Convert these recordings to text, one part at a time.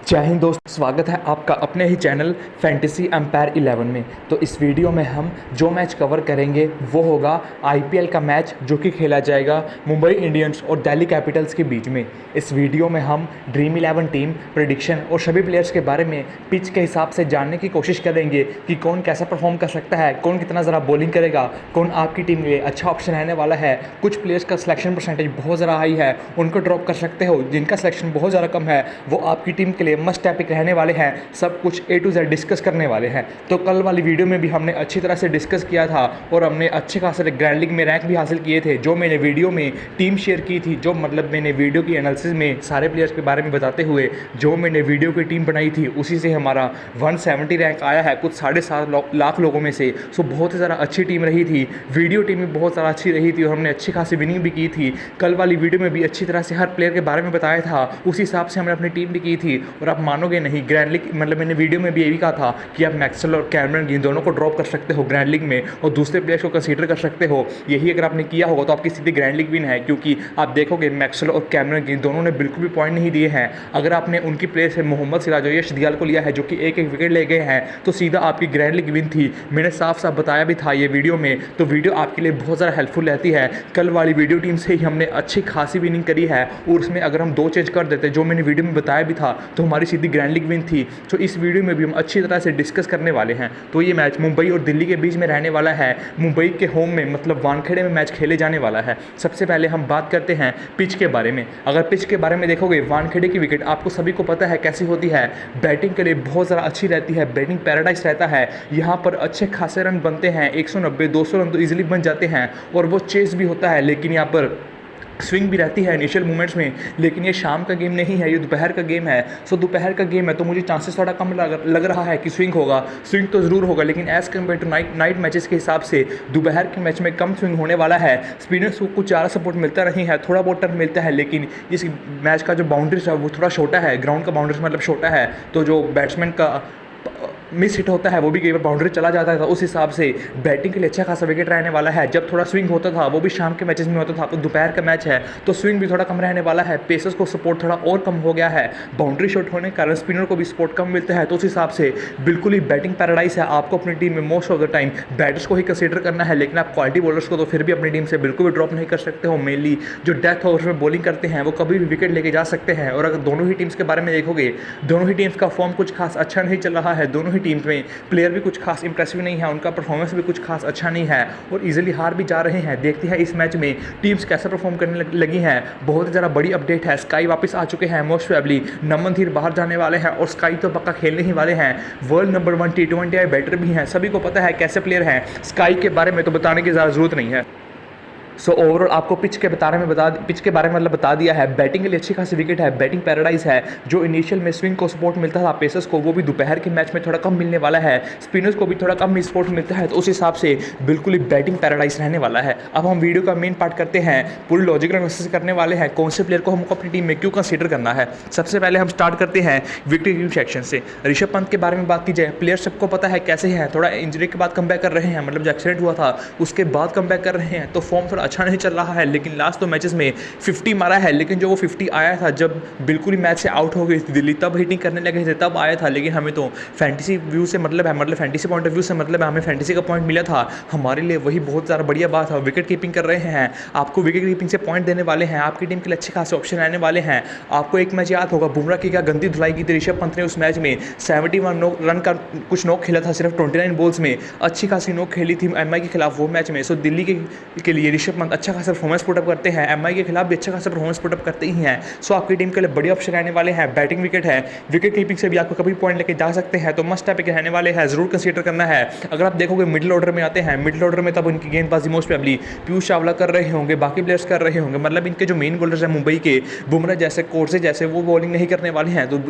जय हिंद दोस्त, स्वागत है आपका अपने ही चैनल फैंटेसी एम्पायर 11 में। तो इस वीडियो में हम जो मैच कवर करेंगे वो होगा आईपीएल का मैच जो कि खेला जाएगा मुंबई इंडियंस और दिल्ली कैपिटल्स के बीच में। इस वीडियो में हम ड्रीम 11 टीम प्रेडिक्शन और सभी प्लेयर्स के बारे में पिच के हिसाब से जानने की कोशिश करेंगे कि कौन कैसा परफॉर्म कर सकता है, कौन कितना ज़रा बॉलिंग करेगा, कौन आपकी टीम के लिए अच्छा ऑप्शन रहने वाला है। कुछ प्लेयर्स का सिलेक्शन परसेंटेज बहुत ज़्यादा हाई है, उनको ड्रॉप कर सकते हो। जिनका सिलेक्शन बहुत ज़्यादा कम है वो आपकी टीम के लिए मस्ट टॉपिक रहने वाले हैं। सब कुछ A to Z डिस्कस करने वाले हैं। तो कल वाली वीडियो में भी हमने अच्छी तरह से डिस्कस किया था और हमने अच्छे खासे ग्रैंड लीग में रैंक भी हासिल किए थे। जो मैंने वीडियो में टीम शेयर की थी, जो मतलब मैंने वीडियो की एनालिसिस में सारे प्लेयर्स के बारे में बताते हुए जो मैंने वीडियो की टीम बनाई थी, उसी से हमारा 170 रैंक आया है कुछ 7.5 लाख लोगों में से। सो बहुत ही ज़्यादा अच्छी टीम रही थी। वीडियो टीम भी बहुत ज़्यादा अच्छी रही थी और हमने अच्छी खासी विनिंग भी की थी। कल वाली वीडियो में भी अच्छी तरह से हर प्लेयर के बारे में बताया था, उसी हिसाब से हमने अपनी टीम भी की थी। और आप मानोगे नहीं, ग्रैंड लीग मतलब मैंने वीडियो में भी ये भी कहा था कि आप मैक्सवेल और कैमरन ग्रीन दोनों को ड्रॉप कर सकते हो ग्रैंड लीग में और दूसरे प्लेयर्स को कंसीडर कर सकते हो। यही अगर आपने किया होगा तो आपकी सीधी ग्रैंड लीग विन है, क्योंकि आप देखोगे मैक्सवेल और कैमरन ग्रीन दोनों ने बिल्कुल भी पॉइंट नहीं दिए हैं। अगर आपने उनकी प्लेयर से मोहम्मद सिराज और यश दयाल को लिया है जो कि एक एक विकेट ले गए हैं, तो सीधा आपकी ग्रैंड लीग विन थी। मैंने साफ साफ बताया भी था ये वीडियो में, तो वीडियो आपके लिए बहुत ज़्यादा हेल्पफुल रहती है। कल वाली वीडियो टीम से ही हमने अच्छी खासी विनिंग करी है और उसमें अगर हम 2 चेंज कर देते जो मैंने वीडियो में बताया भी था, तो हमारी सीधी ग्रैंड लीग विन थी। तो इस वीडियो में भी हम अच्छी तरह से डिस्कस करने वाले हैं। तो ये मैच मुंबई और दिल्ली के बीच में रहने वाला है। मुंबई के होम में मतलब वानखेड़े में मैच खेले जाने वाला है। सबसे पहले हम बात करते हैं पिच के बारे में। अगर पिच के बारे में देखोगे, वानखेड़े की विकेट आपको सभी को पता है कैसी होती है। बैटिंग के लिए बहुत ज़्यादा अच्छी रहती है, बैटिंग पैराडाइज रहता है। यहाँ पर अच्छे खासे रन बनते हैं, 190-200 रन तो ईजिली बन जाते हैं और वो चेस भी होता है। लेकिन यहाँ पर स्विंग भी रहती है इनिशियल मोमेंट्स में। लेकिन ये शाम का गेम नहीं है, ये दोपहर का गेम है। सो दोपहर का गेम है तो मुझे चांसेस थोड़ा कम लग रहा है कि स्विंग होगा। स्विंग तो ज़रूर होगा, लेकिन as compare to night matches के हिसाब से दोपहर के मैच में कम स्विंग होने वाला है। स्पिनर्स को कुछ ज़्यादा सपोर्ट मिलता नहीं है, थोड़ा बहुत टर्न मिलता है, लेकिन इस मैच का जो बाउंड्रीज है वो थोड़ा छोटा है। ग्राउंड का बाउंड्रीज मतलब छोटा है, तो जो बैट्समैन का मिस हिट होता है वो भी कई बार बाउंड्री चला जाता है। तो उस हिसाब से बैटिंग के लिए अच्छा खासा विकेट रहने वाला है। जब थोड़ा स्विंग होता था वो भी शाम के मैचेस में होता था, तो दोपहर का मैच है तो स्विंग भी थोड़ा कम रहने वाला है। पेसर्स को सपोर्ट थोड़ा और कम हो गया है, बाउंड्री शॉट होने के कारण स्पिनर को भी सपोर्ट कम मिलता है। तो उस हिसाब से बिल्कुल ही बैटिंग पैराडाइज है। आपको अपनी टीम में most of the time batters को ही कंसीडर करना है, लेकिन आप क्वालिटी बॉलर्स को तो फिर भी अपनी टीम से बिल्कुल भी ड्रॉप नहीं कर सकते हो। मेनली जो डेथ ओवर में बॉलिंग करते हैं वो कभी भी विकेट लेके जा सकते हैं। और अगर दोनों ही टीम्स के बारे में देखोगे, दोनों ही टीम्स का फॉर्म कुछ खास अच्छा नहीं चल रहा है। दोनों ही टीम्स में प्लेयर भी कुछ खास इंप्रेसिव नहीं है, उनका परफॉर्मेंस भी कुछ खास अच्छा नहीं है और इजीली हार भी जा रहे हैं। देखते हैं इस मैच में टीम्स कैसे परफॉर्म करने लगी हैं। बहुत ज़्यादा बड़ी अपडेट है, स्काई वापस आ चुके हैं। मोस्ट प्रोबेबली नमन धीर बाहर जाने वाले हैं और स्काई तो पक्का खेलने ही वाले हैं। वर्ल्ड नंबर 1 T20 बैटर भी हैं, सभी को पता है कैसे प्लेयर हैं। स्काई के बारे में तो बताने की ज़्यादा जरूरत नहीं है। सो ओवरऑल आपको पिच के बारे में मतलब बता दिया है। बैटिंग के लिए अच्छी खासी विकेट है, बैटिंग पैराडाइज है। जो इनिशियल में स्विंग को सपोर्ट मिलता था पेसर्स को, वो भी दोपहर के मैच में थोड़ा कम मिलने वाला है। स्पिनर्स को भी थोड़ा कम सपोर्ट मिलता है, तो उस हिसाब से बिल्कुल ही बैटिंग पैराडाइज रहने वाला है। अब हम वीडियो का मेन पार्ट करते हैं, पूरी लॉजिकल एनालिसिस करने वाले हैं कौन से प्लेयर को हमको अपनी टीम में क्यों कंसीडर करना है। सबसे पहले हम स्टार्ट करते हैं विकेट कीपिंग सेक्शन से। ऋषभ पंत के बारे में बात की जाए, प्लेयर सबको पता है कैसे हैं। थोड़ा इंजरी के बाद कम बैक कर रहे हैं, मतलब जो एक्सीडेंट हुआ था उसके बाद कम बैक कर रहे हैं, तो फॉर्म थोड़ा अच्छा नहीं चल रहा है। लेकिन लास्ट 2 मैचेस में 50 मारा है, लेकिन जो वो 50 आया था जब बिल्कुल ही मैच से आउट हो गई थी दिल्ली, तब हिटिंग करने लगे थे, तब आया था। लेकिन हमें तो फैंटेसी व्यू से मतलब है, मतलब फैंटेसी पॉइंट ऑफ व्यू से मतलब है, हमें फैंटेसी का पॉइंट मिला था। हमारे लिए वही बहुत ज़्यादा बढ़िया बात है। विकेट कीपिंग कर रहे हैं, आपको विकेट कीपिंग से पॉइंट देने वाले हैं, आपकी टीम के लिए अच्छे खासे ऑप्शन रहने वाले हैं। आपको एक मैच याद होगा, बुमराह की क्या गंदी धुलाई की थी ऋषभ पंत ने उस मैच में। 71 रन का कुछ नॉक खेला था सिर्फ 29 बॉल्स में, अच्छी खासी नॉक खेली थी एमआई के खिलाफ वो मैच में। सो दिल्ली के लिए ऋषभ पंत अच्छा खासा परफॉर्मेंस पुटअप करते हैं, एमआई के खिलाफ भी अच्छा खासा परफॉर्मेंस पुटअप करते ही हैं। सो आपकी टीम के लिए बड़ी ऑप्शन रहने वाले हैं। बैटिंग विकेट है, विकेट कीपिंग से भी आपको कभी पॉइंट लेके जा सकते हैं, तो मस्ट टॉपिक रहने वाले हैं, जरूर कंसीडर करना है। अगर आप देखोगे मिडिल ऑर्डर में आते हैं, मिडिल ऑर्डर में तब उनकी गेंदबाजी मोस्ट प्रोबेबली पीयूष चावला कर रहे होंगे, बाकी प्लेयर्स कर रहे होंगे। मतलब इनके जो मेन बॉलर्स हैं मुंबई के, बुमराह जैसे, कोर्से जैसे, वो बॉलिंग नहीं करने वाले हैं, तो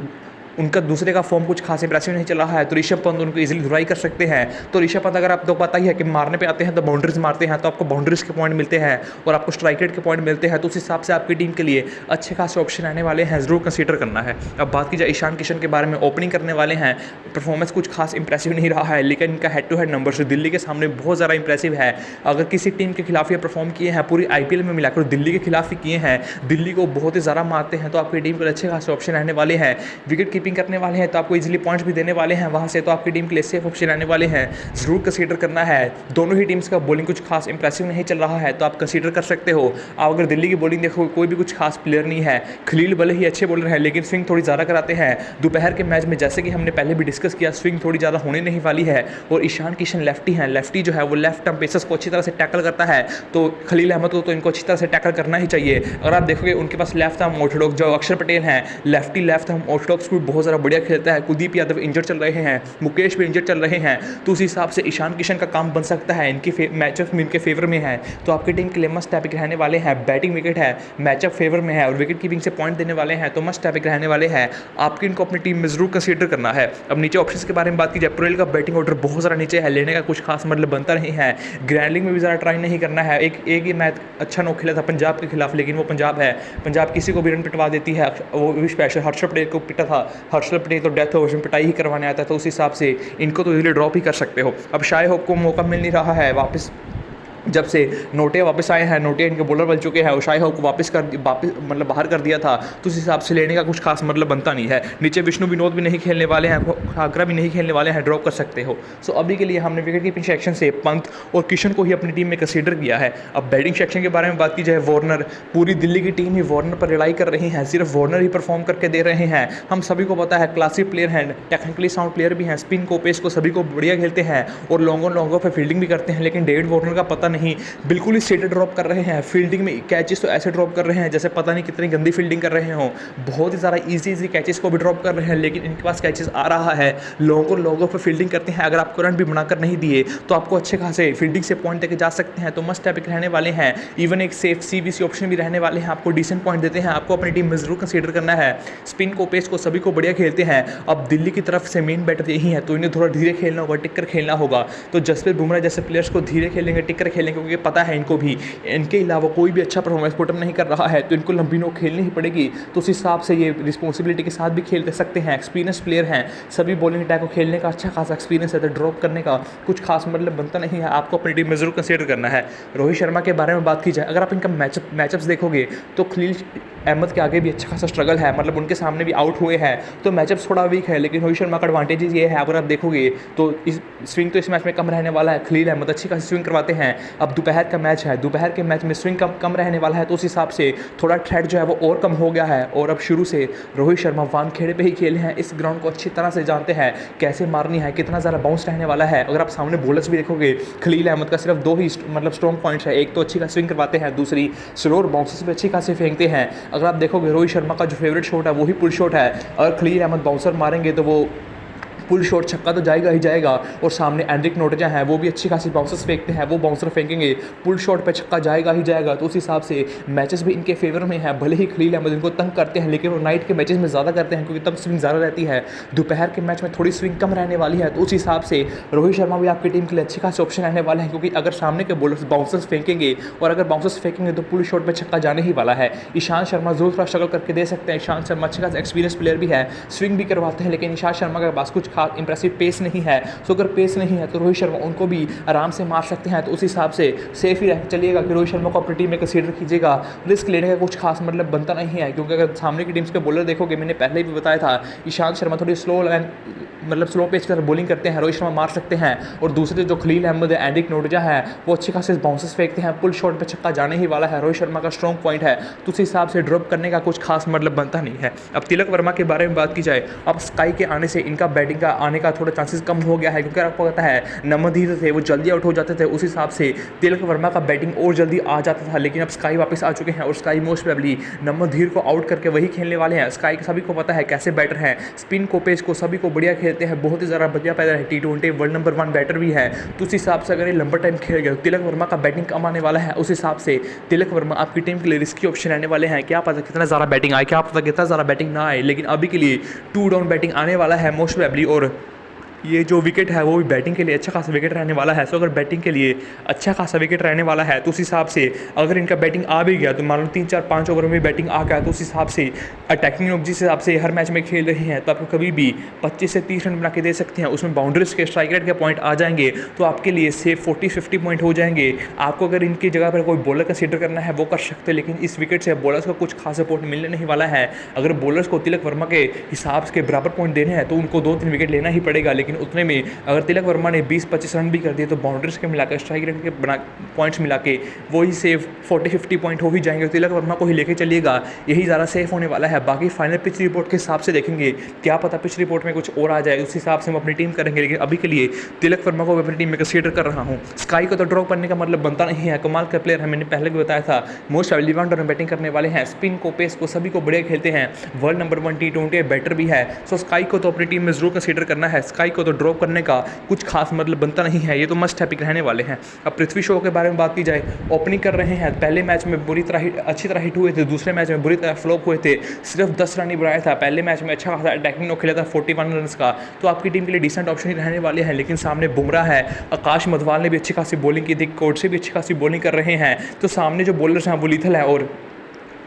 उनका दूसरे का फॉर्म कुछ खास इंप्रेसिव नहीं चल रहा है, तो ऋषभ पंत उनको इजीली धुलाई कर सकते हैं। तो ऋषभ पंत अगर आपको पता ही है कि मारने पे आते हैं तो बाउंड्रीज मारते हैं, तो आपको बाउंड्रीज के पॉइंट मिलते हैं और आपको स्ट्राइक रेट के पॉइंट मिलते हैं, तो उस हिसाब से आपकी टीम के लिए अच्छे खासे ऑप्शन रहने वाले हैं, जरूर कंसीडर करना है। अब बात की जाए ईशान किशन के बारे में, ओपनिंग करने वाले हैं, परफॉर्मेंस कुछ खास इंप्रेसिव नहीं रहा है, लेकिन इनका head to head number Delhi के सामने बहुत ज़्यादा इंप्रेसिव है। अगर किसी टीम के खिलाफ ये परफॉर्म किए हैं पूरी आईपीएल में मिलाकर दिल्ली के खिलाफ ही किए हैं, दिल्ली को बहुत ही ज़्यादा मारते हैं, तो आपकी टीम के अच्छे खासे ऑप्शन रहने वाले हैं। विकेट कीपिंग करने वाले हैं तो आपको इजीली पॉइंट्स भी देने वाले हैं वहाँ से, तो आपकी टीम के लिए सेफ ऑप्शन आने वाले हैं, ज़रूर कंसीडर करना है। दोनों ही टीम्स का बॉलिंग कुछ खास इंप्रेसिव नहीं चल रहा है तो आप कंसीडर कर सकते हो। आप अगर दिल्ली की बॉलिंग देखो, कोई भी कुछ खास प्लेयर नहीं है। खलील भले ही अच्छे बॉलर हैं लेकिन स्विंग थोड़ी ज़्यादा कराते हैं। दोपहर के मैच में जैसे कि हमने पहले भी डिस्कस किया, स्विंग थोड़ी ज़्यादा होने नहीं वाली है। और ईशान किशन लेफ्टी हैं, लेफ्टी जो है वो लेफ्ट आर्म पेसर्स को अच्छी तरह से टैकल करता है, तो खलील अहमद को तो इनको अच्छी तरह से टैकल करना ही चाहिए। अगर आप देखोगे उनके पास लेफ्ट आर्म ऑर्थोडॉक्स जो अक्षर पटेल हैं, लेफ्टी लेफ्ट आर्म ऑर्थोडॉक्स को बहुत ज़्यादा बढ़िया खेलता है। कुलदीप यादव इंजर्ड चल रहे हैं, मुकेश भी इंजर्ड चल रहे हैं, तो उस हिसाब से ईशान किशन का काम बन सकता है। इनकी मैचअप में इनके फेवर में है, तो आपकी टीम के लिए मस्ट टॉपिक रहने वाले हैं। बैटिंग विकेट है, मैचअप फेवर में है और विकेट कीपिंग से पॉइंट देने वाले हैं, तो मस्ट टॉपिक रहने वाले हैं। आपकी इनको अपनी टीम में जरूर कंसीडर करना है। अब नीचे ऑप्शंस के बारे में बात की जाए, पुरेल का बैटिंग ऑर्डर बहुत ज़्यादा नीचे है, लेने का कुछ खास मतलब बनता नहीं है। ग्रैंडलिंग में भी ज़्यादा ट्राई नहीं करना है। एक ही मैच अच्छा नो खेला था पंजाब के खिलाफ, लेकिन वो पंजाब है, पंजाब किसी को भी रन पिटवा देती है। वो भी स्पेशल हर्षल पटेल को पिटा था, हर्षल पटेल तो डेथ ओवर में पिटाई ही करवाने आता है, तो उस हिसाब से इनको तो इजीली ड्रॉप ही कर सकते हो। अब शायद होप को मौका मिल नहीं रहा है वापस, जब से नोटिया वापस आए हैं, नोटिया इनके बॉलर बन चुके हैं और शाही को वापस मतलब बाहर कर दिया था, तो उस हिसाब से लेने का कुछ खास मतलब बनता नहीं है। नीचे विष्णु विनोद भी नहीं खेलने वाले हैं, खागरा भी नहीं खेलने वाले हैं, ड्रॉप कर सकते हो। सो अभी के लिए हमने विकेट कीपिंग सेक्शन से पंत और किशन को ही अपनी टीम में कंसीडर किया है। अब बैटिंग सेक्शन के बारे में बात की जाए, वार्नर, पूरी दिल्ली की टीम ही वार्नर पर रिलाई कर रही है, सिर्फ वार्नर ही परफॉर्म करके दे रहे हैं। हम सभी को पता है क्लासिक प्लेयर हैं, टेक्निकली साउंड प्लेयर भी हैं, स्पिन को पेस को सभी को बढ़िया खेलते हैं और लॉन्गों पर फील्डिंग भी करते हैं, लेकिन डेविड वार्नर का पता नहीं, बिल्कुल स्टेटेड ड्रॉप कर रहे हैं। फील्डिंग में कैचेस तो ऐसे ड्रॉप कर रहे हैं जैसे पता नहीं कितनी गंदी फील्डिंग कर रहे हो। बहुत ही ज़्यादा इजी कैचेस को भी ड्रॉप कर रहे हैं, लेकिन इनके पास कैचेस आ रहा है, लोगों पर फील्डिंग करते हैं। अगर आपको रन भी बनाकर नहीं दिए तो आपको अच्छे खासे फील्डिंग से पॉइंट देके जा सकते हैं, तो मस्ट टॉपिक रहने वाले हैं। इवन एक सेफ CBC ऑप्शन भी रहने वाले हैं, आपको डिसेंट पॉइंट देते हैं। आपको अपनी टीम में जरूर कंसीडर करना है। स्पिन को पेस को सभी को बढ़िया खेलते हैं। अब दिल्ली की तरफ से मेन बैटर यही है, तो इन्हें थोड़ा धीरे खेलना होगा, टिक्कर खेलना होगा। तो जसप्रीत बुमराह जैसे प्लेयर्स को धीरे खेलेंगे, टिक्कर खेलेंगे, क्योंकि पता है इनको भी इनके अलावा कोई भी अच्छा परफॉर्मेंस पुट अप नहीं कर रहा है, तो इनको लंबी नो खेलनी ही पड़ेगी। तो उस हिसाब से ये रिस्पॉन्सिबिलिटी के साथ भी खेल सकते हैं। एक्सपीरियंस प्लेयर हैं, सभी बॉलिंग अटैक को खेलने का अच्छा खासा एक्सपीरियंस है, तो ड्रॉप करने का कुछ खास मतलब बनता नहीं है। आपको अपनी टीम में जरूर कंसीडर करना है। रोहित शर्मा के बारे में बात की जाए, अगर आप इनका मैचअप्स देखोगे तो खलील अहमद के आगे भी अच्छा खासा स्ट्रगल है, मतलब उनके सामने भी आउट हुए हैं, तो मैचअप थोड़ा वीक है। लेकिन रोहित शर्मा का एडवांटेज ये है, अगर आप देखोगे तो इस स्विंग तो इस मैच में कम रहने वाला है। खलील अहमद अच्छी खासी स्विंग करवाते हैं। अब दोपहर का मैच है, दोपहर के मैच में स्विंग कम रहने वाला है, तो उस हिसाब से थोड़ा थ्रेट जो है वो और कम हो गया है। और अब शुरू से रोहित शर्मा वानखेड़े पे ही खेले हैं, इस ग्राउंड को अच्छी तरह से जानते हैं, कैसे मारनी है, कितना ज़्यादा बाउंस रहने वाला है। अगर आप सामने बॉलर्स भी देखोगे, खलील अहमद का सिर्फ दो ही मतलब स्ट्रॉन्ग पॉइंट्स है, एक तो अच्छी खासी स्विंग करवाते हैं, दूसरी स्लोअर बाउंसेस भी अच्छी खासी फेंकते हैं। अगर आप देखोगे रोहित शर्मा का जो फेवरेट शॉट है वो ही पुल शॉट है। अगर खलील अहमद बाउंसर मारेंगे तो वो पुल शॉट छक्का तो जाएगा ही जाएगा, और सामने एंड्रिक नोटेजा है, वो भी अच्छी खासी बाउंसर्स फेंकते हैं, वो बाउंसर फेंकेंगे, पुल शॉट पे छक्का जाएगा ही जाएगा। तो उस हिसाब से मैचेस भी इनके फेवर में है। भले ही खलील अहमद इनको तंग करते हैं, लेकिन वो नाइट के मैचेस में ज़्यादा करते हैं, क्योंकि तब स्विंग ज़्यादा रहती है। दोपहर के मैच में थोड़ी स्विंग कम रहने वाली है, तो उस हिसाब से रोहित शर्मा भी आपकी टीम के लिए अच्छी खासी ऑप्शन रहने वाले हैं, क्योंकि अगर सामने के बॉलर्स बाउंसर्स फेंकेंगे, और अगर बाउंसर्स फेंकेंगे तो पुल शॉट पर छक्का जाने ही वाला है। ईशांत शर्मा जरूर थोड़ा स्ट्रगल करके दे सकते हैं। ईशांत शर्मा अच्छी खासी एक्सपीरियंस प्लेयर भी है, स्विंग भी करवाते हैं, लेकिन ईशांत शर्मा के पास कुछ खास इंप्रेसिव पेस नहीं है। तो अगर पेस नहीं है तो रोहित शर्मा उनको भी आराम से मार सकते हैं, तो उस हिसाब से सेफ ही चलिएगा कि रोहित शर्मा को अपनी टीम में कंसीडर कीजिएगा। रिस्क लेने का कुछ खास मतलब बनता नहीं है, क्योंकि अगर सामने की टीम्स के बॉलर देखोगे, मैंने पहले भी बताया था, ईशांत शर्मा थोड़ी स्लो पेस कर बॉलिंग करते हैं, रोहित शर्मा मार सकते हैं। और दूसरे जो खलील अहमद है, एंड्रिक नोटेजा है, वो अच्छे खासे बाउंसेस फेंकते हैं, पुल शॉट पे छक्का जाने ही वाला है, रोहित शर्मा का स्ट्रॉन्ग पॉइंट है, तो उस हिसाब से ड्रॉप करने का कुछ खास मतलब बनता नहीं है। अब तिलक वर्मा के बारे में बात की जाए, अब स्काई के आने से इनका बैटिंग का आने का थोड़ा चांसेस कम हो गया है, क्योंकि आपको पता है नमनदीप थे वो जल्दी आउट हो जाते थे, उस हिसाब से तिलक वर्मा का बैटिंग और जल्दी आ जाता था। लेकिन अब स्काई वापस आ चुके हैं, और स्काई मोस्ट प्रोबेबली नमनदीप को आउट करके वही खेलने वाले हैं। स्काई सभी को पता है कैसे बैटर हैं, स्पिन को पेस को सभी को बढ़िया खेलते हैं, बहुत ही ज़्यादा बढ़िया पैदा है, T20 वर्ल्ड नंबर 1 बैटर भी है। तो उस हिसाब से अगर ये लंबा टाइम खेल गए, तिलक वर्मा का बैटिंग कम आने वाला है, उस हिसाब से तिलक वर्मा आपकी टीम के लिए रिस्की ऑप्शन रहने वाले हैं। क्या पता कितना ज़्यादा बैटिंग आए, क्या पता कितना ज़्यादा बैटिंग ना आए, लेकिन अभी के लिए 2 डाउन बैटिंग आने वाला है मोस्ट प्रोबेबली। और ये जो विकेट है वो भी बैटिंग के लिए अच्छा खासा विकेट रहने वाला है। सो अगर बैटिंग के लिए अच्छा खासा विकेट रहने वाला है तो उस हिसाब से अगर इनका बैटिंग आ भी गया तो मान लो 3-4-5 ओवर में बैटिंग आ गया तो उस हिसाब से अटैकिंग लोग जिस हिसाब से हर मैच में खेल रहे हैं तो आपको कभी भी 25 से 30 रन बना के दे सकते हैं। उसमें बाउंड्रीज के स्ट्राइक रेट के पॉइंट आ जाएंगे तो आपके लिए सेफ 40-50 पॉइंट हो जाएंगे। आपको अगर इनकी जगह पर कोई बॉलर कंसीडर करना है वो कर सकते हैं, लेकिन इस विकेट से बॉलर्स को कुछ खास सपोर्ट मिलने नहीं वाला है। अगर बॉलर्स को तिलक वर्मा के हिसाब के बराबर पॉइंट देने हैं तो उनको 2-3 विकेट लेना ही पड़ेगा, लेकिन उतने में अगर तिलक वर्मा ने 20-25 रन भी कर दिए तो बाउंड्रीज के मिलाकर स्ट्राइक रेट के बना पॉइंट्स मिला के वही सेफ 40-50 पॉइंट हो ही जाएंगे। तिलक वर्मा को ही लेके चलिएगा, यही ज़्यादा सेफ होने वाला है। बाकी फाइनल पिच रिपोर्ट के हिसाब से देखेंगे, क्या पता पिच रिपोर्ट में कुछ और आ जाए, उस हिसाब से हम अपनी टीम करेंगे। लेकिन अभी के लिए तिलक वर्मा को अपनी टीम में कंसीडर कर रहा हूँ। स्काई को तो ड्रॉप करने का मतलब बनता नहीं है, कमाल का प्लेयर है, मैंने पहले भी बताया था। मोस्ट ऑलराउंडर में बैटिंग करने वाले हैं, स्पिन को पेस को सभी को बढ़िया खेलते हैं, वर्ल्ड नंबर 1 T20 बैटर भी है। सो स्काई को तो अपनी टीम में जरूर कंसीडर करना है। स्काई को तो ड्रॉप करने का कुछ खास मतलब बनता नहीं है, ये तो मस्ट है पिक रहने वाले हैं। अब पृथ्वी शॉ के बारे में बात की जाए, ओपनिंग कर रहे हैं। पहले मैच में बुरी तरह अच्छी तरह हिट हुए थे, दूसरे मैच में बुरी तरह फ्लॉप हुए थे, सिर्फ 10 रन ही बनाया था। पहले मैच में अच्छा खासा अटैकिंग नॉक खेला था 41 रन का, तो आपकी टीम के लिए डिसेंट ऑप्शन ही रहने वाले हैं। लेकिन सामने बुमराह है, आकाश मधवाल ने भी अच्छी खासी बॉलिंग की थी, कोर्ट से भी अच्छी खासी बॉलिंग कर रहे हैं, तो सामने जो बॉलर्स हैं वो लीथल है और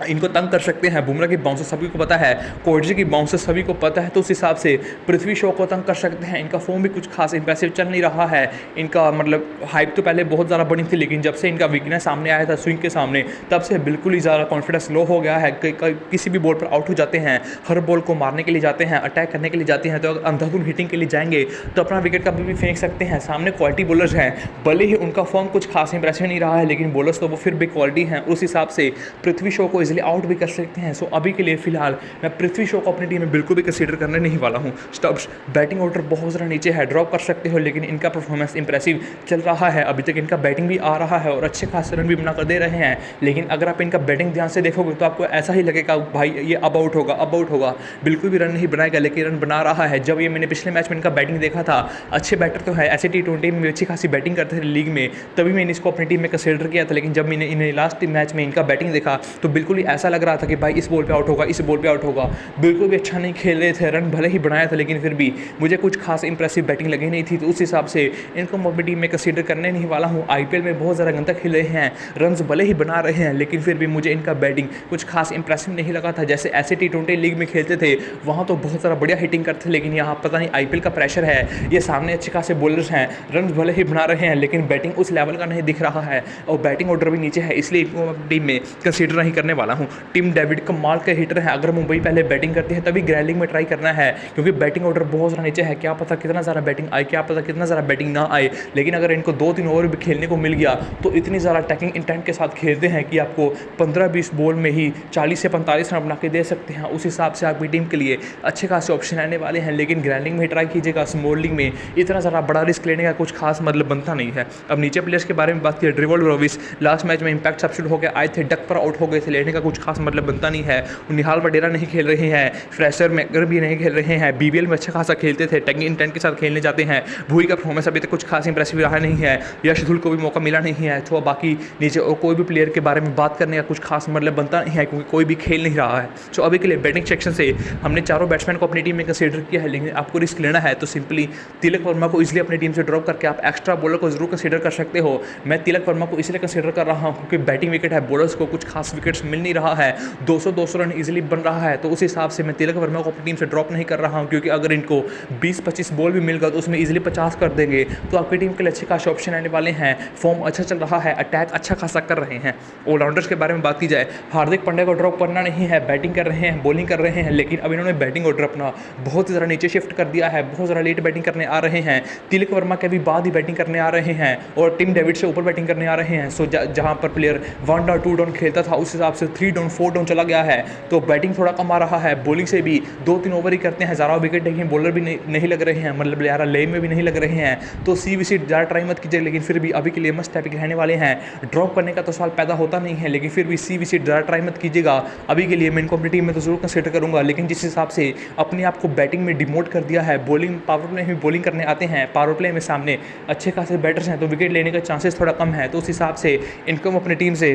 इनको तंग कर सकते हैं। बुमराह की बाउंसर सभी को पता है, कोटजी की बाउंसर सभी को पता है, तो उस हिसाब से पृथ्वी शॉ को तंग कर सकते हैं। इनका फॉर्म भी कुछ खास इंप्रेसिव चल नहीं रहा है। इनका मतलब हाइप तो पहले बहुत ज़्यादा बनी थी, लेकिन जब से इनका वीकनेस सामने आया था स्विंग के सामने, तब से बिल्कुल ही ज़्यादा कॉन्फिडेंस लो हो गया है। किसी भी बॉल पर आउट हो जाते हैं, हर बॉल को मारने के लिए जाते हैं, अटैक करने के लिए जाते हैं, तो अगर अंधाधुन हिटिंग के लिए जाएंगे तो अपना विकेट कभी भी फेंक सकते हैं। सामने क्वालिटी बॉलर्स हैं, भले ही उनका फॉर्म कुछ खास इंप्रेसिव नहीं रहा है, लेकिन बॉलर्स तो वो फिर भी क्वालिटी हैं, उस हिसाब से पृथ्वी शॉ को इजिली आउट भी कर सकते हैं। सो अभी के लिए फिलहाल मैं पृथ्वी शॉ को अपनी टीम में बिल्कुल भी कंसीडर करने नहीं वाला हूं। स्टब्स बैटिंग ऑर्डर बहुत ज़्यादा नीचे है, ड्रॉप कर सकते हो, लेकिन इनका परफॉर्मेंस इंप्रेसिव चल रहा है। अभी तक इनका बैटिंग भी आ रहा है और अच्छे खास रन भी बनाकर दे रहे हैं, लेकिन अगर आप इनका बैटिंग ध्यान से देखोगे तो आपको ऐसा ही लगेगा भाई ये अब आउट होगा, अब आउट होगा, बिल्कुल भी रन नहीं बनाएगा, लेकिन रन बना रहा है। जब ये मैंने पिछले मैच में इनका बैटिंग देखा था, अच्छे बैटर तो है, ऐसे T20 में अच्छी खासी बैटिंग करते थे लीग में, तभी मैंने इसको अपनी टीम में कंसीडर किया था। लेकिन जब मैंने इन्हें लास्ट मैच में इनका बैटिंग देखा तो बिल्कुल ही ऐसा लग रहा था कि भाई इस बॉल पे आउट होगा, इस बॉल पे आउट होगा, बिल्कुल भी अच्छा नहीं खेल रहे थे। रन भले ही बनाया था, लेकिन फिर भी मुझे कुछ खास इंप्रेसिव बैटिंग लगी नहीं थी, तो उस हिसाब से इनको मैं अपनी टीम में कंसीडर करने नहीं वाला हूँ। IPL में बहुत ज़्यादा गंदा खेल रहे हैं, रन्स भले ही बना रहे हैं, लेकिन फिर भी मुझे इनका बैटिंग कुछ खास इंप्रेसिव नहीं लगा था। जैसे ऐसे T20 लीग में खेलते थे वहाँ तो बहुत ज़्यादा बढ़िया हिटिंग करते, लेकिन यहाँ पता नहीं IPL का प्रेशर है, ये सामने अच्छे खासे बॉलर्स हैं, रन भले ही बना रहे हैं, लेकिन बैटिंग उस लेवल का नहीं दिख रहा है और बैटिंग ऑर्डर भी नीचे है, इसलिए इनको टीम में कंसीडर नहीं करने वाला हूँ। टीम डेविड कमाल के हिटर है, अगर मुंबई पहले बैटिंग करती है तभी ग्रैंडिंग में ट्राई करना है, क्योंकि बैटिंग ऑर्डर बहुत ज़्यादा नीचे है। क्या पता कितना ज़्यादा बैटिंग आए, क्या पता कितना ज़्यादा बैटिंग ना आए, लेकिन अगर इनको 2-3 ओवर भी खेलने को मिल गया तो इतनी ज़्यादा अटैकिंग इंटेंट के साथ खेलते हैं कि आपको 15-20 बॉल में ही 40 से 45 रन बना के दे सकते हैं। उस हिसाब से आपकी टीम के लिए अच्छे खासे ऑप्शन आने वाले हैं, लेकिन ग्रैंडिंग में ट्राई कीजिएगा, स्मॉल लीग में इतना ज़्यादा बड़ा रिस्क लेने का कुछ खास मतलब बनता नहीं है। अब नीचे प्लेयर्स के बारे में बात की, ट्रेवल ब्रोविस लास्ट मैच में इंपैक्ट सब्स्टिट्यूट होकर आए थे, डक पर आउट हो गए थे, लेने का कुछ खास मतलब बनता नहीं है। निहाल वडेरा नहीं खेल रहे हैं, फ्रेशर मैकर भी नहीं खेल रहे हैं, BBL में अच्छा खासा खेलते थे, टैगिंग इंटेंट के साथ खेलने जाते हैं। भूई का परफॉर्मेंस अभी तक कुछ खास इंप्रेसिव रहा नहीं है, यश धुल को भी मौका मिला नहीं है, तो बाकी नीचे और कोई भी प्लेयर के बारे में बात करने का कुछ खास मतलब बनता नहीं है, क्योंकि कोई भी खेल नहीं रहा है। तो अभी के लिए बैटिंग सेक्शन से हमने चारों बैट्समैन को अपनी टीम में कंसीडर किया है, लेकिन आपको रिस्क लेना है तो सिंपली तिलक वर्मा को इसलिए अपनी टीम से ड्रॉप करके आप एक्स्ट्रा बॉलर को जरूर कंसीडर कर सकते हो। मैं तिलक वर्मा को इसलिए कंसीडर कर रहा हूँ क्योंकि बैटिंग विकेट है, बॉलर्स को कुछ खास विकेट्स मिल नहीं रहा है, 200 रन इजीली बन रहा है, तो उस हिसाब से मैं तिलक वर्मा को अपनी टीम से ड्रॉप नहीं कर रहा हूं। क्योंकि अगर इनको 20-25 बॉल भी मिल गया तो उसमें इजीली 50 कर देंगे, तो आपकी टीम के लिए अच्छे खासे ऑप्शन आने वाले हैं। फॉर्म अच्छा चल रहा है, अटैक अच्छा खासा कर रहे हैं। ऑलराउंडर्स के बारे में बात की जाए, हार्दिक पांड्या को ड्रॉप करना नहीं है, बैटिंग कर रहे हैं, बॉलिंग कर रहे हैं, लेकिन अब इन्होंने बैटिंग ऑर्डर अपना बहुत ज़्यादा नीचे शिफ्ट कर दिया है, बहुत ज़्यादा लेट बैटिंग करने आ रहे हैं। तिलक वर्मा के भी बाद ही बैटिंग करने आ रहे हैं और टीम डेविड से ऊपर बैटिंग करने आ रहे हैं। सो जहां पर प्लेयर 1 डाउन 2 डाउन खेलता था उस हिसाब से 3 डाउन 4 डाउन चला गया है, तो बैटिंग थोड़ा कम आ रहा है। बॉलिंग से भी 2-3 ओवर ही करते हैं, ज़्यादा विकेट टेकिंग बॉलर भी नहीं लग रहे हैं, मतलब ज़्यादा ले में भी नहीं लग रहे हैं, तो CBC ज़्यादा ट्राई मत कीजिए। लेकिन फिर भी अभी के लिए मस्ट टॉपिक रहने वाले हैं, ड्रॉप करने का तो सवाल पैदा होता नहीं है, लेकिन फिर भी CBC ज़्यादा ट्राई मत कीजिएगा। अभी के लिए मैं इनको अपनी टीम में तो जरूर कंसीडर करूंगा, लेकिन जिस हिसाब से अपने आप को बैटिंग में डिमोट कर दिया है, बॉलिंग पावर प्ले में बॉलिंग करने आते हैं, पावर प्ले में सामने अच्छे खासे बैटर्स हैं, तो विकेट लेने का चांसेस थोड़ा कम है, तो उस हिसाब से इनको अपनी टीम से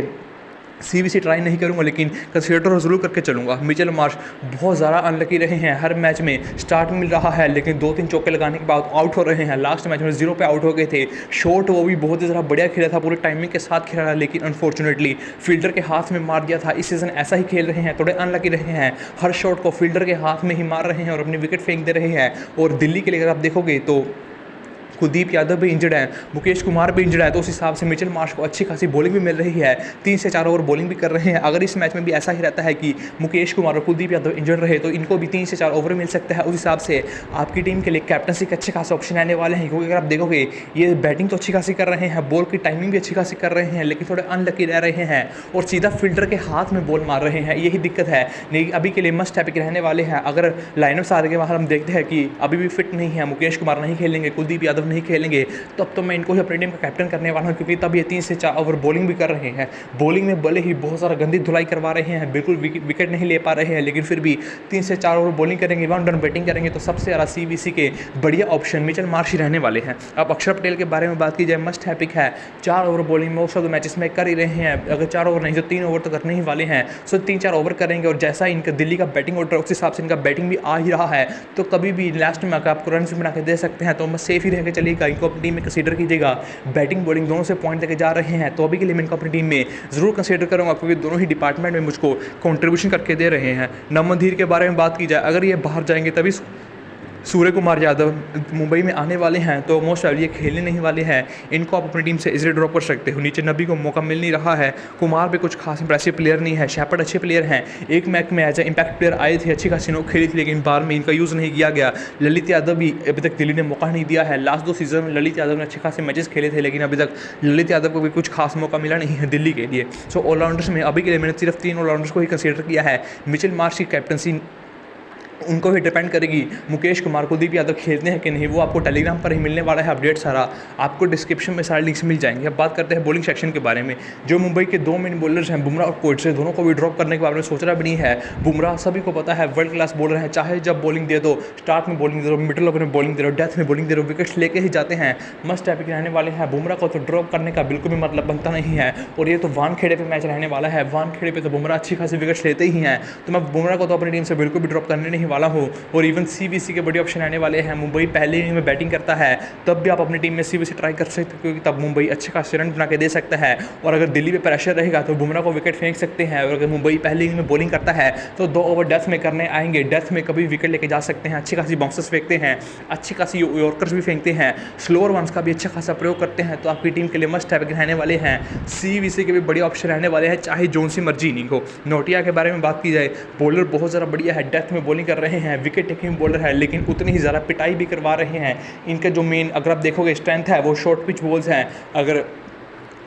सीवीसी ट्राई नहीं करूंगा, लेकिन कंसीडर ज़रूर करके चलूंगा। मिचेल मार्श बहुत ज़्यादा अनलकी रहे हैं, हर मैच में स्टार्ट मिल रहा है लेकिन 2-3 चौके लगाने के बाद आउट हो रहे हैं। लास्ट मैच में 0 पे आउट हो गए थे। शॉट वो भी बहुत ही ज़्यादा बढ़िया खेला था, पूरी टाइमिंग के साथ खेला था, लेकिन अनफॉर्चुनेटली फील्डर के हाथ में मार दिया था। इस सीज़न ऐसा ही खेल रहे हैं, थोड़े अनलकी रहे हैं, हर शॉट को फील्डर के हाथ में ही मार रहे हैं और अपनी विकेट फेंक दे रहे हैं। और दिल्ली के लिए अगर आप देखोगे तो कुलदीप यादव भी इंजर्ड है, मुकेश कुमार भी इंजर्ड है, तो उस हिसाब से मिचेल मार्श को अच्छी खासी बॉलिंग भी मिल रही है, 3 से 4 ओवर बॉलिंग भी कर रहे हैं। अगर इस मैच में भी ऐसा ही रहता है कि मुकेश कुमार और कुलदीप यादव इंजर्ड रहे तो इनको भी 3 से 4 ओवर मिल सकता है। उस हिसाब से आपकी टीम के लिए कैप्टनसी के अच्छे खासे ऑप्शन आने वाले हैं, क्योंकि अगर आप देखोगे ये बैटिंग तो अच्छी खासी कर रहे हैं, बॉल की टाइमिंग भी अच्छी खासी कर रहे हैं, लेकिन थोड़े अनलकी रह रहे हैं और सीधा फील्डर के हाथ में बॉल मार रहे हैं, यही दिक्कत है। नहीं, अभी के लिए मस्ट हैपिक रहने वाले हैं। अगर लाइनअप से आगे के बाहर हम देखते हैं कि अभी भी फिट नहीं है, मुकेश कुमार नहीं खेलेंगे, कुलदीप यादव नहीं खेलेंगे, तब तो मैं इनको ही अपनी टीम का कैप्टन करने वाला हूं, क्योंकि तब ये 3 से 4 ओवर बॉलिंग भी कर रहे हैं। बॉलिंग में भले ही बहुत सारा गंदी धुलाई करवा रहे हैं, बिल्कुल विकेट नहीं ले पा रहे हैं, लेकिन फिर भी 3 से 4 ओवर बॉलिंग करेंगे, 1 रन बैटिंग करेंगे, तो सबसे ज़्यादा सीवीसी के बढ़िया ऑप्शन मिचेल मार्श ही रहने वाले हैं। अब अक्षर पटेल के बारे में बात की जाए, मस्ट हैपिक है, 4 over bowling most of the matches में कर ही रहे हैं। अगर 4 ओवर नहीं तो 3 ओवर तो करने ही वाले हैं, सो 3-4 ओवर करेंगे। और जैसा इनका दिल्ली का बैटिंग ऑर्डर उस हिसाब से इनका बैटिंग भी आ ही रहा है, तो कभी भी लास्ट में अगर आपको रन बना के दे सकते हैं तो मत सेफ ही रह के चलिएगा, इनको अपनी टीम में कंसीडर कीजिएगा। बैटिंग बॉलिंग दोनों से पॉइंट लेके जा रहे हैं, तो अभी के लिए मैं इनको अपनी टीम में ज़रूर कंसीडर करूंगा, क्योंकि दोनों ही डिपार्टमेंट में मुझको कंट्रीब्यूशन करके दे रहे हैं। नमनधीर के बारे में बात की जाए, अगर ये बाहर जाएंगे तभी सूर्य कुमार यादव मुंबई में आने वाले हैं, तो मोस्ट ऑफ ये खेलने नहीं वाले हैं, इनको आप अपनी टीम से इजीली ड्रॉप कर सकते हो। नीचे नबी को मौका मिल नहीं रहा है, कुमार भी कुछ खास इंप्रेसिव प्लेयर नहीं है, शेफर्ड अच्छे प्लेयर हैं, एक मैच में एज ए इम्पैक्ट प्लेयर आए थे, अच्छी खासी नोक खेली थी, लेकिन बार में इनका यूज़ नहीं किया गया। ललित यादव भी अभी तक दिल्ली ने मौका नहीं दिया है। लास्ट 2 सीजन में ललित यादव ने अच्छे खासे मैचेस खेले थे, लेकिन अभी तक ललित यादव को भी कुछ खास मौका मिला नहीं है दिल्ली के लिए। सो ऑलराउंडर्स में अभी के लिए मैंने सिर्फ 3 ऑलराउंडर्स को ही कंसीडर किया है। मिचेल मार्श की कैप्टनसी उनको ही डिपेंड करेगी, मुकेश कुमार कुलदीप यादव खेलते हैं कि नहीं, वो आपको टेलीग्राम पर ही मिलने वाला है अपडेट सारा, आपको डिस्क्रिप्शन में सारे लिंक्स मिल जाएंगे। अब बात करते हैं बॉलिंग सेक्शन के बारे में। जो मुंबई के 2 मेन बॉलर्स हैं, बुमराह और कोटसे, दोनों को भी ड्रॉप करने के बारे में सोच रहा भी नहीं है। बुमराह सभी को पता है वर्ल्ड क्लास बॉलर है, चाहे जब बॉलिंग दे दो, स्टार्ट में बॉलिंग दे दो, मिडिल ओवर में बॉलिंग दे दो, डेथ में बॉलिंग दे दो, विकेट्स लेके ही जाते हैं, मस्ट हैपिक रहने वाले हैं। बुमराह को तो ड्रॉप करने का बिल्कुल भी मतलब बनता नहीं है, और ये तो वानखेड़े पे मैच रहने वाला है, वानखेड़े पे तो बुमराह अच्छी खासी विकेट्स लेते ही हैं, तो मैं बुमराह को तो अपनी टीम से बिल्कुल भी ड्रॉप करने नहीं वाला हूँ। और इवन सीवीसी के बड़े ऑप्शन आने वाले हैं। मुंबई पहले इनिंग में बैटिंग करता है, तब भी आप अपनी टीम में सीवीसी ट्राई कर सकते हो, क्योंकि तब मुंबई अच्छे खासे रन बना के दे सकता है। और अगर दिल्ली पे प्रेशर रहेगा तो बुमराह को विकेट फेंक सकते हैं, और अगर मुंबई पहले इनिंग में बॉलिंग करता है तो 2 ओवर डेथ में करने आएंगे, डेथ में कभी विकेट लेके जा सकते हैं, अच्छी खासी बाउंसर्स फेंकते हैं, अच्छी खासी यॉर्कर्स भी फेंकते हैं, स्लोअर वंस का भी अच्छा खासा प्रयोग करते हैं, तो आपकी टीम के लिए मस्ट हैव रहने वाले हैं। सीवीसी के भी बड़े ऑप्शन रहने वाले हैं, चाहे जोन सी मर्जी इनिंग हो। नोटिया के बारे में बात की जाए, बॉलर बहुत ज़्यादा बढ़िया है, डेथ में बॉलिंग कर रहे हैं, विकेट टेकिंग बॉलर है, लेकिन उतनी ही ज़्यादा पिटाई भी करवा रहे हैं। इनका जो मेन अगर आप देखोगे स्ट्रेंथ है वो शॉर्ट पिच बॉल्स हैं। अगर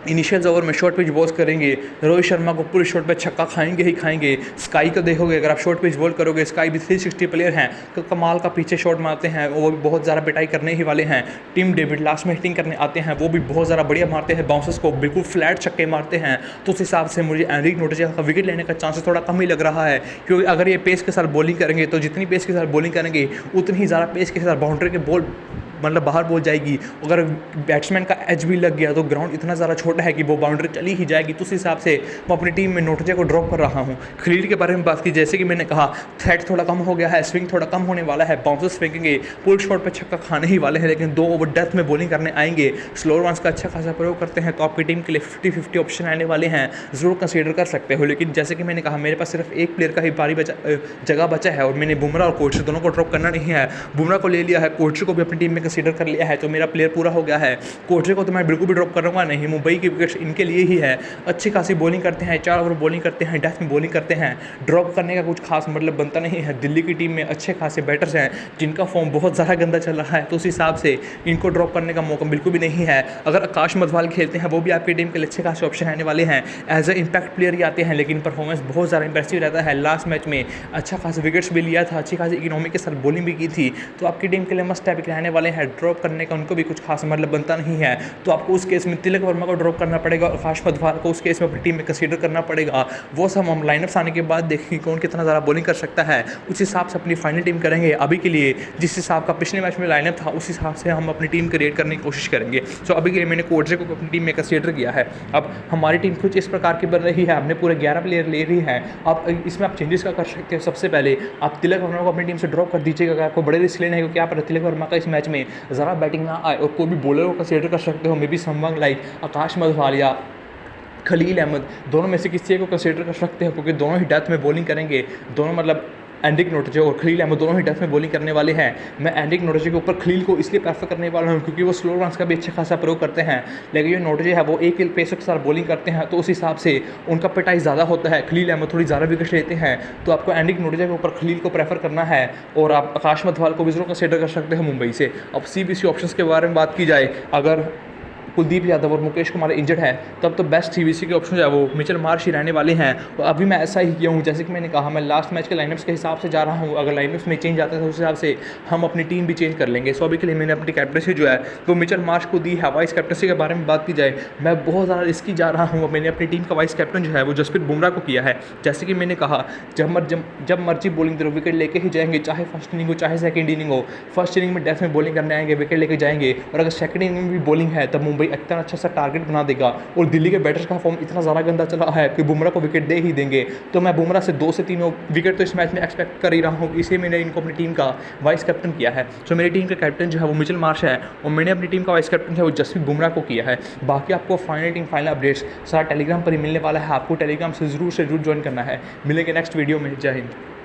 इनिशियल ओवर में शॉर्ट पिच बॉल्स करेंगे, रोहित शर्मा को पूरे शॉट पे छक्का खाएंगे ही खाएंगे। स्काई को देखोगे, अगर आप शॉर्ट पिच बॉल करोगे, स्काई भी 360 प्लेयर हैं, तो कमाल का पीछे शॉट मारते हैं, वो भी बहुत ज़्यादा पिटाई करने ही वाले हैं। टीम डेविड लास्ट में हिटिंग करने आते हैं, वो भी बहुत ज़्यादा बढ़िया मारते हैं, बाउंसर्स को बिल्कुल फ्लैट छक्के मारते हैं। तो उस हिसाब से मुझे एनरिक नोटिया का विकेट लेने का चांसेस थोड़ा कम ही लग रहा है, क्योंकि अगर ये पेस के साथ बॉलिंग करेंगे तो जितनी पेस के साथ बॉलिंग करेंगे उतनी ही ज़्यादा पेस के साथ बाउंड्री के बॉल मतलब बाहर बॉल जाएगी। अगर बैट्समैन का एज भी लग गया तो ग्राउंड इतना ज़्यादा छोटा है कि वो बाउंड्री चली ही जाएगी। तो उस हिसाब से मैं अपनी टीम में नोटिया को ड्रॉप कर रहा हूँ। खलील के बारे में बात की, जैसे कि मैंने कहा थ्रेट थोड़ा कम हो गया है, स्विंग थोड़ा कम होने वाला है, बाउंसर्स फेंकेंगे, पुल शॉट पर छक्का खाने ही वाले हैं, लेकिन 2 ओवर डेथ में बॉलिंग करने आएंगे, स्लोअर वंस का अच्छा खासा प्रयोग करते हैं, तो आपकी टीम के लिए 50-50 ऑप्शन आने वाले हैं, ज़रूर कंसीडर कर सकते हो। लेकिन जैसे कि मैंने कहा, मेरे पास सिर्फ एक प्लेयर का ही जगह बचा है, और मैंने बुमराह और कोटसे दोनों को ड्रॉप करना नहीं है। बुमराह को ले लिया है, कोटसे को भी अपनी टीम में कंसीडर कर लिया है, तो मेरा प्लेयर पूरा हो गया है। कोटसे को तो मैं बिल्कुल भी ड्रॉप करूँगा नहीं, मुंबई की विकेट्स इनके लिए ही है, अच्छी खासी बॉलिंग करते हैं, 4 ओवर बॉलिंग करते हैं, डेथ में बॉलिंग करते हैं, ड्रॉप करने का कुछ खास मतलब बनता नहीं है। दिल्ली की टीम में अच्छे खासे बैटर्स हैं जिनका फॉर्म बहुत ज़्यादा गंदा चल रहा है, तो उस हिसाब से इनको ड्रॉप करने का मौका बिल्कुल भी नहीं है। अगर आकाश मधवाल खेलते हैं, वो भी आपकी टीम के लिए अच्छे खासे ऑप्शन आने वाले हैं, एज ए इम्पैक्ट प्लेयर ही आते हैं, लेकिन परफॉर्मेंस बहुत ज़्यादा इंप्रेसिव रहता है। लास्ट मैच में अच्छा खासा विकेट्स भी लिया था, अच्छी खासी इकोनॉमी के साथ बॉलिंग भी की थी, तो आपकी टीम के लिए मस्ट हैव रहने वाले हैं, ड्रॉप करने का उनको भी कुछ खास मतलब बनता नहीं है, तो आपको उस केस में तिलक वर्मा को ड्रॉप करना पड़ेगा और आकाश मधवाल को उस केस में अपनी टीम में कंसीडर करना पड़ेगा। वो सब हम लाइनअप्स आने के बाद देखेंगे कौन कितना ज़्यादा बॉलिंग कर सकता है, उस हिसाब से अपनी फाइनल टीम करेंगे। अभी के लिए जिस हिसाब का पिछले मैच में लाइनअप था उस हिसाब से हम अपनी टीम क्रिएट करने की कोशिश करेंगे। सो अभी के लिए मैंने कोडजे को अपनी टीम में कंसीडर किया है। अब हमारी टीम कुछ इस प्रकार की बन रही है, हमने पूरे 11 प्लेयर ले रही है। अब इसमें आप चेंजेस क्या कर सकते हो, सबसे पहले आप तिलक वर्मा को अपनी टीम से ड्रॉप कर दीजिएगा अगर आपको बड़े रिस्क लेने हैं, क्योंकि आप तिलक वर्मा का इस मैच में ज़रा बैटिंग ना आए, और कोई भी बॉलर को कंसीडर कर सकते हो, मे बी समवन लाइक आकाश मधवाल या खलील अहमद, दोनों में से किसी एक को कंसीडर कर सकते हो, क्योंकि दोनों ही डेथ में बॉलिंग करेंगे। दोनों मतलब एंड्रिक नोटजे और खलील अहमद दोनों ही डेथ में बॉलिंग करने वाले हैं। मैं एंड्रिक नोटजे के ऊपर खलील को इसलिए प्रेफर करने वाला हूं क्योंकि वो स्लो रन्स का भी अच्छा खासा प्रयोग करते हैं, लेकिन जो नोटजे है वो एक पेसर के साथ बॉलिंग करते हैं, तो उस हिसाब से उनका पिटाई ज़्यादा होता है। खलील अहमद थोड़ी ज़्यादा विकेट लेते हैं, तो आपको एंड्रिक नोटजे के ऊपर खलील को प्रेफर करना है, और आप आकाश मधवाल को भी जरूर कंसीडर कर सकते हैं मुंबई से। अब CBC ऑप्शंस के बारे में बात की जाए, अगर कुलदीप यादव और मुकेश कुमार इंजर्ड है तब तो बेस्ट CBC के ऑप्शन जो है वो मिचेल मार्श ही रहने वाले हैं। और अभी मैं ऐसा ही किया हूँ, जैसे कि मैंने कहा मैं लास्ट मैच के लाइनअप्स के हिसाब से जा रहा हूँ। अगर लाइनअप्स में चेंज आता है तो उस हिसाब से हम अपनी टीम भी चेंज कर लेंगे। सो अभी के लिए मैंने अपनी कैप्टनसी जो है वो मिचेल मार्श को दी है। वाइस कैप्टनसी के बारे में बात की जाए, मैं बहुत ज़्यादा रिस्की जा रहा हूँ। मैंने अपनी टीम का वाइस कैप्टन जो है वो जसप्रीत बुमराह को किया है। जैसे कि मैंने कहा, जब मर्जी बॉलिंग करो विकेट लेके ही जाएंगे, चाहे फर्स्ट इनिंग हो चाहे सेकंड इनिंग हो। फर्स्ट इनिंग में डेथ में बॉलिंग करने आएंगे, विकेट लेके जाएंगे, और अगर सेकंड इनिंग में भी बॉलिंग है तब मुंबई इतना अच्छा सा टारगेट बना देगा। और दिल्ली के बैटर्स का फॉर्म इतना ज़्यादा गंदा चला है कि बुमराह को विकेट दे ही देंगे, तो मैं बुमराह से 2 से 3 विकेट तो इस मैच में एक्सपेक्ट कर ही रहा हूँ। इसे मैंने इनको अपनी टीम का वाइस कैप्टन किया है। सो मेरी टीम का कैप्टन जो है वो मिचेल मार्श है, और मैंने अपनी टीम का वाइस कैप्टन जो है वो जसप्रीत बुमराह को किया है। बाकी आपको फाइनल टीम फाइनल अपडेट्स सारा टेलीग्राम पर ही मिलने वाला है, आपको टेलीग्राम से ज़रूर ज्वाइन करना है। मिलेंगे नेक्स्ट वीडियो में। जय हिंद।